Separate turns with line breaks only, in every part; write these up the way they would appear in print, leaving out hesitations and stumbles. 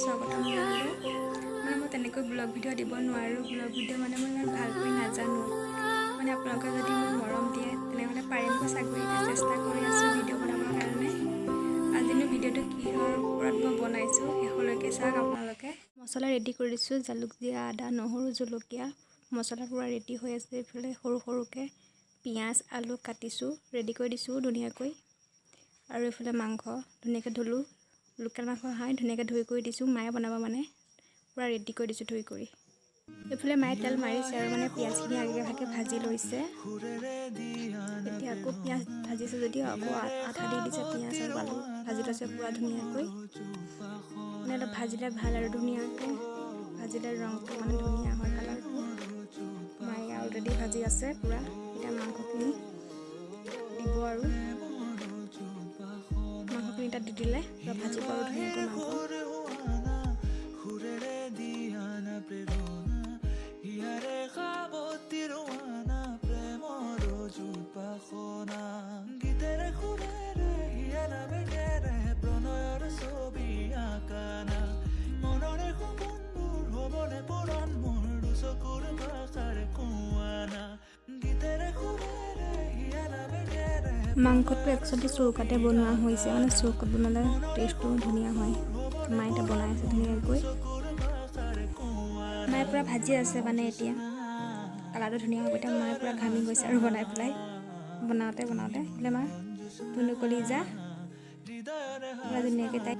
স্বাগতম জনালোঁ। মানে মই তেনেকৈ ব্লগ ভিডিঅ' দিব নোৱাৰোঁ। ব্লগ ভিডিঅ' মানে মই ইমান ভালকৈ নাজানো। মানে আপোনালোকে যদি মোক মৰম দিয়ে তেনেহ'লে পাৰিমগৈ চাগৈ। এতিয়া চেষ্টা কৰি আছোঁ ভিডিঅ' বনাবৰ কাৰণে। আজিনো ভিডিঅ'টো কিহৰ ওপৰত মই বনাইছোঁ শেষলৈকে চাওক আপোনালোকে। মছলা ৰেডি কৰি দিছোঁ, জালুক, জিৰা, আদা, নহৰু, জলকীয়া। মছলা পূৰা ৰেডি হৈ আছে। এইফালে সৰু সৰুকৈ পিঁয়াজ, আলু কাটিছোঁ, ৰেডি কৰি দিছোঁ ধুনীয়াকৈ। আৰু এইফালে মাংস ধুনীয়াকৈ ধুলোঁ। লোকেল মাংস হয় ধুনীয়াকৈ ধুই কৰি দিছোঁ। মায়ে বনাব মানে পূৰা ৰেডি কৰি দিছোঁ ধুই কৰি। এইফালে মায়ে তেল মাৰিছে আৰু মানে পিঁয়াজখিনি আগে ভাগে ভাজি লৈছে। এতিয়া আকৌ পিঁয়াজ ভাজিছে যদিও আকৌ আঠা দি দিছে। পিঁয়াজ আৰু আলু ভাজি লৈছে পূৰা ধুনীয়াকৈ। মানে অলপ ভাজিলে ভাল আৰু ধুনীয়াকৈ ভাজিলে ৰংটো মানে ধুনীয়া হয়, কালাৰটো। মায়ে অলৰেডি ভাজি আছে পূৰা। এতিয়া মাংসখিনি দিব আৰু মাংসখিনি তাত দি দিলে পূৰা ভাজিব আৰু ধুনীয়াকৈ মাংস। মাংসটো একচুৱেলি চৌকাতে বনোৱা হৈছে, মানে চৌকাত বনালে টেষ্টটো ধুনীয়া হয়। মায়ে এতিয়া বনাই আছে ধুনীয়াকৈ। মায়ে পূৰা ভাজি আছে মানে এতিয়া কালাৰটো ধুনীয়া হ'ব। এতিয়া মায়ে পূৰা ঘামি গৈছে আৰু বনাই পেলাই বনাওঁতে বোলে মা ধুনু কলিজা পূৰা ধুনীয়াকৈ তাইক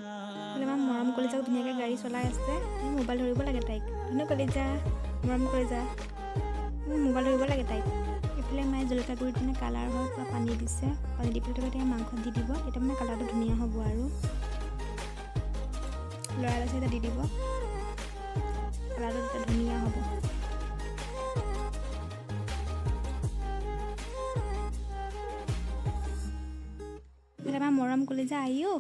বোলে মা মৰম কলিজাক ধুনীয়াকৈ গাড়ী চলাই আছে। মোবাইল ধৰিব লাগে তাইক। ধুনু কলিজা মৰম কলিজা মোবাইল ধৰিব লাগে তাইক। এইফালে মায়ে জলকীয়া গুড়ি মানে কালাৰ হয় পূৰা পানী দিছে। পানী দি পেলাই তেতিয়া মাংস দি দিব। তেতিয়া মানে কালাৰটো ধুনীয়া হ'ব আৰু লৰাই লৈছে এতিয়া দি দিব। কালাৰটো তেতিয়া ধুনীয়া হ'ব। আমাৰ মৰম কলিজা আহিও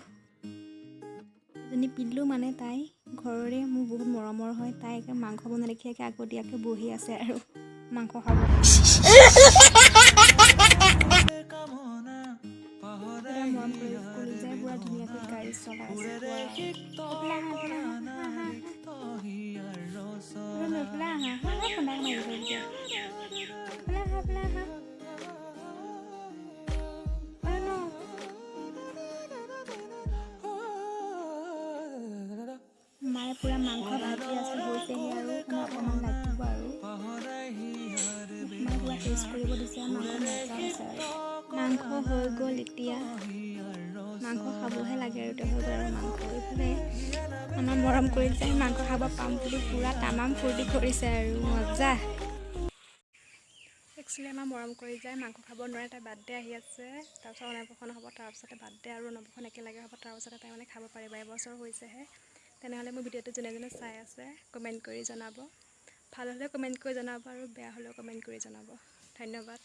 এজনী পিল্লু মানে তাই ঘৰৰে মোৰ বহুত মৰমৰ হয়। তাই মাংস বনাই দেখি আগতীয়াকৈ বহি আছে আৰু মাংস খাব। মৰম কলিজাই পুৰা ধুনীয়াকৈ গাড়ী চলাই আছে। মায়ে পূৰা মাংস ভাজি আছে, হৈছেহে আৰু মানে অকণমান লাগিব আৰু মায়ে পূৰা টেষ্ট কৰিব দিছে। মাংস মজা হৈছে আৰু মাংস হৈ গ'ল। এতিয়া মাংস খাবহে লাগে আৰু হৈ গ'ল আৰু মাংস। এইফালে আমাৰ মৰম কৰি যায় মাংস খাব পাম বুলি পূৰা তামাম ফূৰ্তি কৰিছে আৰু মজা। একচুৱেলি আমাৰ মৰম কৰি যায় মাংস খাব নোৱাৰে। তাই বাৰ্থডে আহি আছে, তাৰপিছত অন্নপ্ৰসন্ন হ'ব, তাৰপিছতে বাৰ্থডে আৰু অন্নপ্ৰসন্ন একেলগে হ'ব, তাৰপিছতে তাই মানে খাব পাৰিব। এবছৰ হৈছেহে। তেনেহ'লে মোৰ ভিডিঅ'টো যোনে যোনে চাই আছে কমেণ্ট কৰি জনাব। ভাল হ'লে কমেণ্ট কৰি জনাব আৰু বেয়া হ'লেও কমেণ্ট কৰি জনাব। ধন্যবাদ।